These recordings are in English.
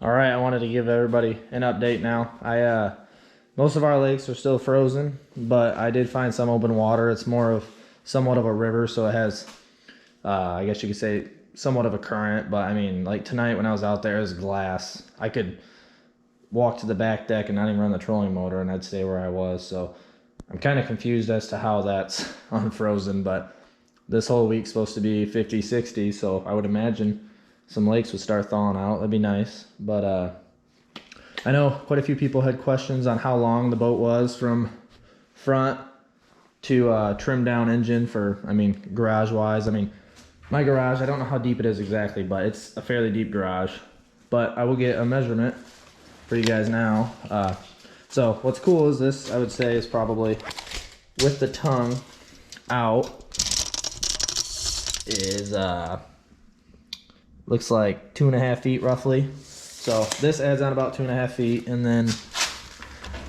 All right, I wanted to give everybody an update now. Most of our lakes are still frozen, but I did find some open water. It's more of somewhat of a river, so it has, I guess you could say, somewhat of a current. But I mean, like tonight when I was out there, it was glass. I could walk to the back deck and not even run the trolling motor, and I'd stay where I was. So I'm kind of confused as to how that's unfrozen, but this whole week's supposed to be 50, 60, so I would imagine some lakes would start thawing out. That'd be nice. But I know quite a few people had questions on how long the boat was from front to trim down engine for, I mean, garage wise. I mean, my garage, I don't know how deep it is exactly, but it's a fairly deep garage. But I will get a measurement for you guys now. So what's cool is this, I would say, is probably with the tongue out is looks like 2.5 feet roughly. So this adds on about 2.5 feet, and then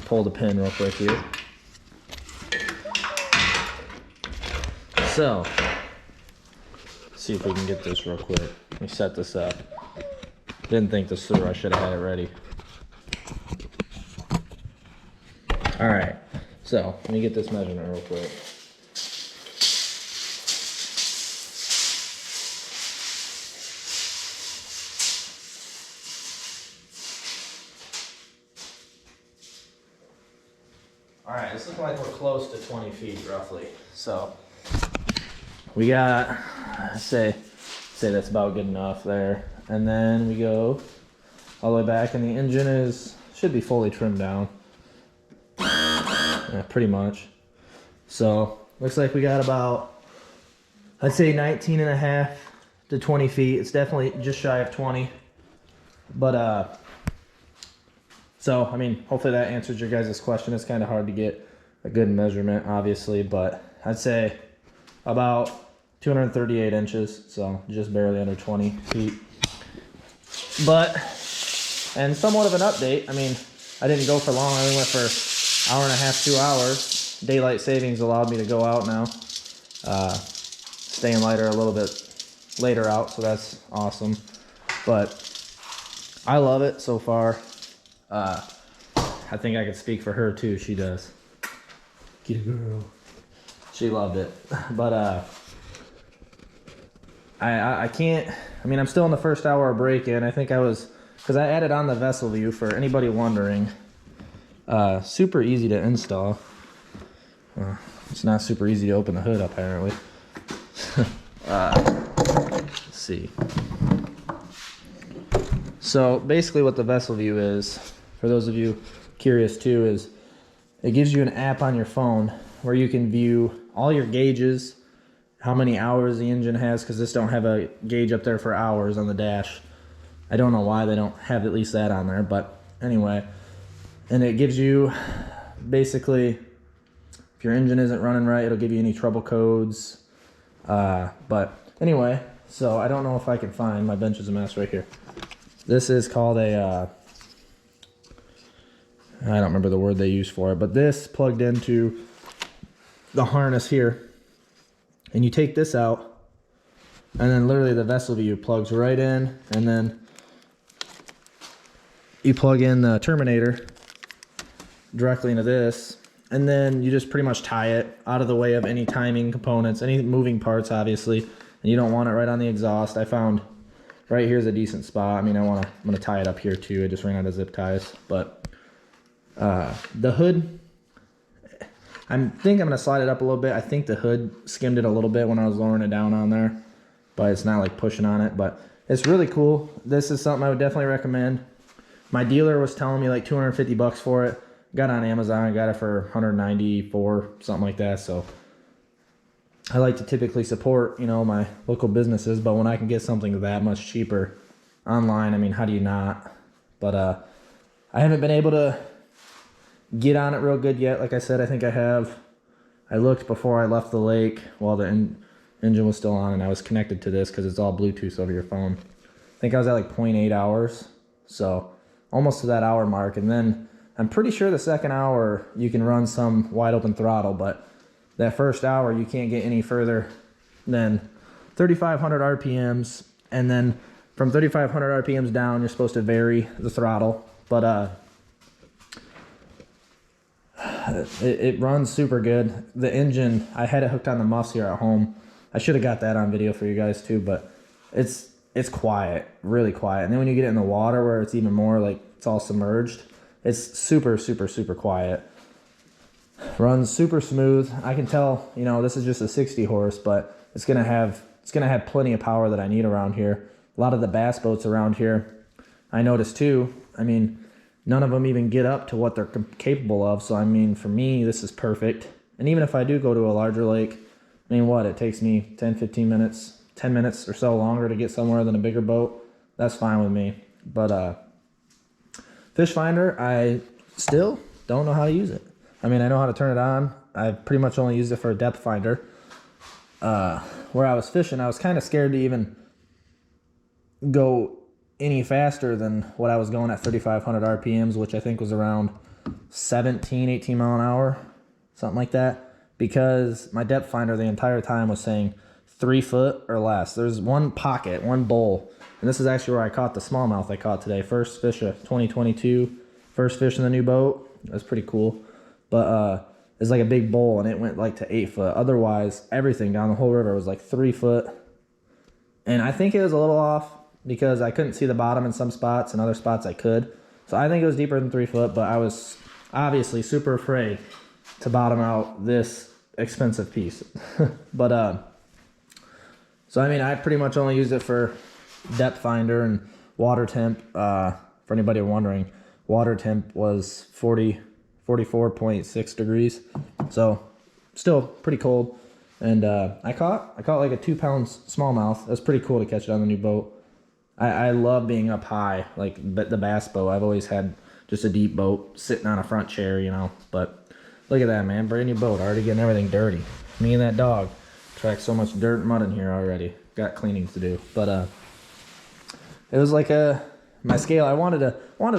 pull the pin real quick here. So let's see if we can get this real quick. Let me set this up. Didn't think this through. I should have had it ready. All right, so let me get this measurement real quick. All right, it's looking like we're close to 20 feet roughly. So we got, say that's about good enough there. And then we go all the way back, and the engine should be fully trimmed down. Yeah, pretty much. So looks like we got about, I'd say 19.5 to 20 feet. It's definitely just shy of 20. But so I mean, hopefully that answers your guys' question. It's kind of hard to get a good measurement, obviously, but I'd say about 238 inches, so just barely under 20 feet. But, and somewhat of an update. I mean, I didn't go for long. I only went for hour and a half, 2 hours. Daylight savings allowed me to go out now. Staying lighter a little bit later out, so that's awesome. But I love it so far. I think I could speak for her too. She does. Get a girl. She loved it. But I can't. I mean, I'm still in the first hour of break-in. I think I was, because I added on the vessel view for anybody wondering. Super easy to install. It's not super easy to open the hood apparently. Let's see. So basically what the vessel view is, for those of you curious too, is it gives you an app on your phone where you can view all your gauges, how many hours the engine has, because this don't have a gauge up there for hours on the dash. I don't know why they don't have at least that on there, but anyway. And it gives you basically, if your engine isn't running right, it'll give you any trouble codes. But anyway, so I don't know if I can find, my bench is a mess right here. This is called a, I don't remember the word they use for it, but this plugged into the harness here. And you take this out, and then literally the vessel view plugs right in, and then you plug in the terminator directly into this, and then you just pretty much tie it out of the way of any timing components, any moving parts, obviously. And you don't want it right on the exhaust. I found right here's a decent spot. I mean, I'm gonna tie it up here too. I just ran out of zip ties, but the hood, I think I'm gonna slide it up a little bit. I think the hood skimmed it a little bit when I was lowering it down on there, but it's not like pushing on it. But it's really cool. This is something I would definitely recommend. My dealer was telling me like 250 bucks for it. Got it on Amazon. I got it for 194, something like that. So I like to typically support, you know, my local businesses, but when I can get something that much cheaper online, I mean, how do you not? But I haven't been able to get on it real good yet. Like I said, I think I have. I looked before I left the lake while the engine was still on, and I was connected to this because it's all Bluetooth over your phone. I think I was at like 0.8 hours, so almost to that hour mark. And then I'm pretty sure the second hour you can run some wide open throttle, but that first hour you can't get any further than 3,500 RPMs, and then from 3,500 RPMs down, you're supposed to vary the throttle, but it runs super good. The engine, I had it hooked on the muffs here at home. I should have got that on video for you guys too, but it's quiet, really quiet. And then when you get it in the water where it's even more like it's all submerged, it's super, super, super quiet. Runs super smooth. I can tell, you know, this is just a 60 horse, but it's gonna have plenty of power that I need around here. A lot of the bass boats around here, I noticed too, I mean, none of them even get up to what they're capable of. So I mean, for me, this is perfect. And even if I do go to a larger lake, I mean, what, it takes me 10, 15 minutes, 10 minutes or so longer to get somewhere than a bigger boat. That's fine with me. But Fish Finder, I still don't know how to use it. I mean, I know how to turn it on. I've pretty much only used it for a depth finder. Where I was fishing, I was kind of scared to even go any faster than what I was going at 3,500 RPMs, which I think was around 17, 18 mile an hour, something like that, because my depth finder the entire time was saying 3 foot or less. There's one pocket, one bowl, and this is actually where I caught the smallmouth I caught today. First fish of 2022, first fish in the new boat. That's pretty cool. But it's like a big bowl, and it went like to 8 foot. Otherwise, everything down the whole river was like 3 foot. And I think it was a little off because I couldn't see the bottom in some spots, and other spots I could. So I think it was deeper than 3 foot, but I was obviously super afraid to bottom out this expensive piece. But so I mean, I pretty much only used it for depth finder and water temp. For anybody wondering, water temp was 44.6 degrees. So still pretty cold. And I caught like a 2 pound smallmouth. That's pretty cool to catch it on the new boat. I love being up high, like the bass boat. I've always had just a deep boat sitting on a front chair, you know. But look at that, man. Brand new boat. Already getting everything dirty. Me and that dog tracked so much dirt and mud in here already. Got cleaning to do. But it was like my scale. I wanted to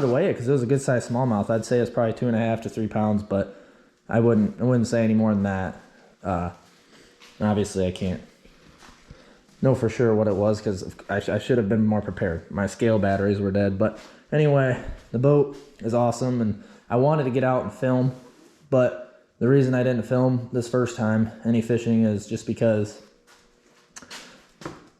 weigh it because it was a good sized smallmouth. I'd say it's probably 2.5 to 3 pounds, but I wouldn't say any more than that. Obviously, I can't know for sure what it was because I should have been more prepared. My scale batteries were dead. But anyway, the boat is awesome, and I wanted to get out and film, but the reason I didn't film this first time any fishing is just because,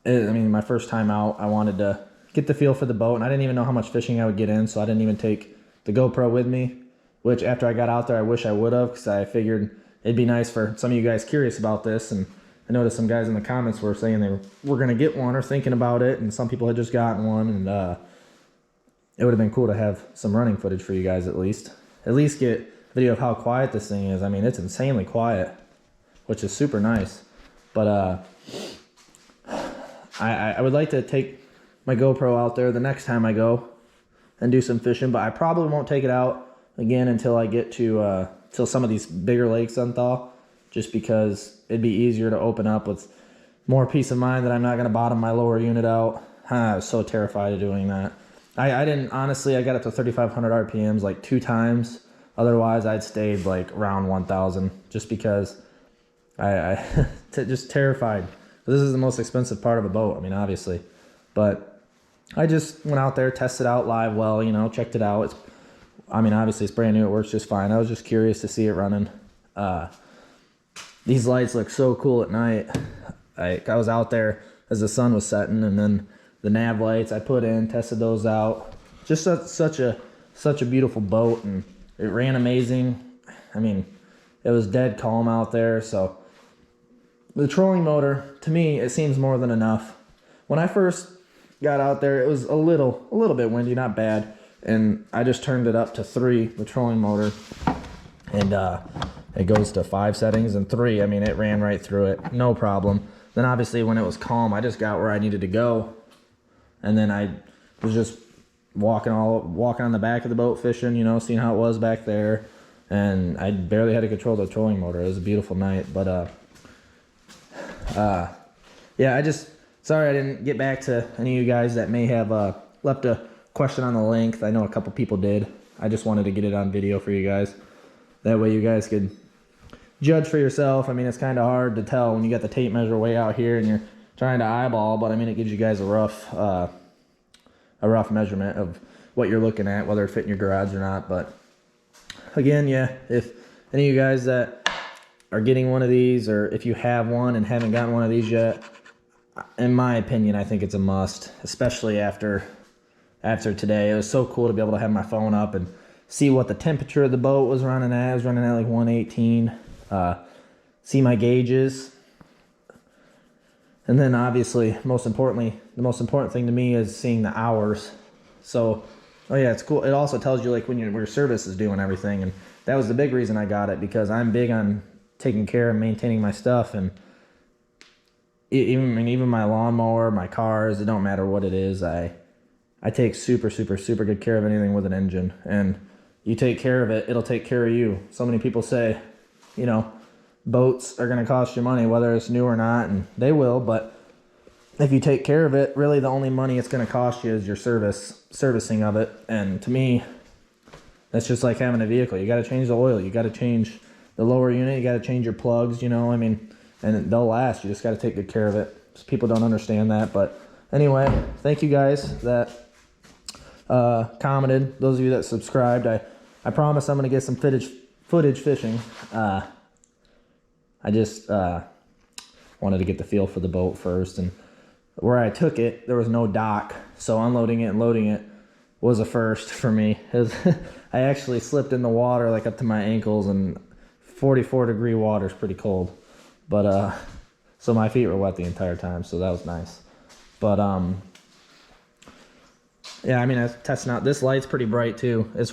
my first time out, I wanted to get the feel for the boat, and I didn't even know how much fishing I would get in, so I didn't even take the GoPro with me, which after I got out there, I wish I would have, because I figured it'd be nice for some of you guys curious about this. And I noticed some guys in the comments were saying they were going to get one or thinking about it, and some people had just gotten one, and it would have been cool to have some running footage for you guys at least get a video of how quiet this thing is. I mean, it's insanely quiet, which is super nice. But I would like to take my GoPro out there the next time I go and do some fishing, but I probably won't take it out again until I get to till some of these bigger lakes unthaw, just because it'd be easier to open up with more peace of mind that I'm not going to bottom my lower unit out. I was so terrified of doing that. I didn't, honestly, I got up to 3,500 RPMs like 2 times. Otherwise, I'd stayed like around 1,000 just because I just terrified. This is the most expensive part of a boat, I mean, obviously. But I just went out there, tested out live well, you know, checked it out. Obviously it's brand new, it works just fine. I was just curious to see it running. These lights look so cool at night. I was out there as the sun was setting, and then the nav lights I put in, tested those out. Just such a beautiful boat, and it ran amazing. I mean, it was dead calm out there. So the trolling motor, to me, it seems more than enough. When I first got out there, it was a little bit windy, not bad, and I just turned it up to 3, the trolling motor, and it goes to 5 settings, and 3, I mean, it ran right through it, no problem. Then obviously when it was calm, I just got where I needed to go, and then I was just walking on the back of the boat fishing, you know, seeing how it was back there, and I barely had to control the trolling motor. It was a beautiful night. But yeah, sorry I didn't get back to any of you guys that may have left a question on the length. I know a couple people did. I just wanted to get it on video for you guys. That way you guys could judge for yourself. I mean, it's kind of hard to tell when you got the tape measure way out here and you're trying to eyeball, but I mean, it gives you guys a rough a rough measurement of what you're looking at, whether it fit in your garage or not. But again, yeah, if any of you guys that are getting one of these, or if you have one and haven't gotten one of these yet, in my opinion, I think it's a must, especially after today. It was so cool to be able to have my phone up and see what the temperature of the boat was running at. It was running at like 118. See my gauges. And then obviously, the most important thing to me is seeing the hours. So, oh yeah, it's cool. It also tells you like when your service is doing everything. And that was the big reason I got it, because I'm big on taking care and maintaining my stuff. And even my lawnmower, my cars, it don't matter what it is. I take super good care of anything with an engine. And you take care of it, it'll take care of you. So many people say, you know, boats are going to cost you money, whether it's new or not, and they will, but if you take care of it, really the only money it's going to cost you is your servicing of it. And to me, that's just like having a vehicle. You got to change the oil, you got to change the lower unit, you got to change your plugs, you know, I mean, and they'll last. You just got to take good care of it. People don't understand that. But anyway, thank you guys that commented, those of you that subscribed. I promise I'm going to get some footage fishing. I just wanted to get the feel for the boat first, and where I took it, there was no dock, so unloading it and loading it was a first for me. I actually slipped in the water like up to my ankles, and 44-degree water is pretty cold, but so my feet were wet the entire time, so that was nice. But yeah, I mean, I was testing out. This light's pretty bright too. It's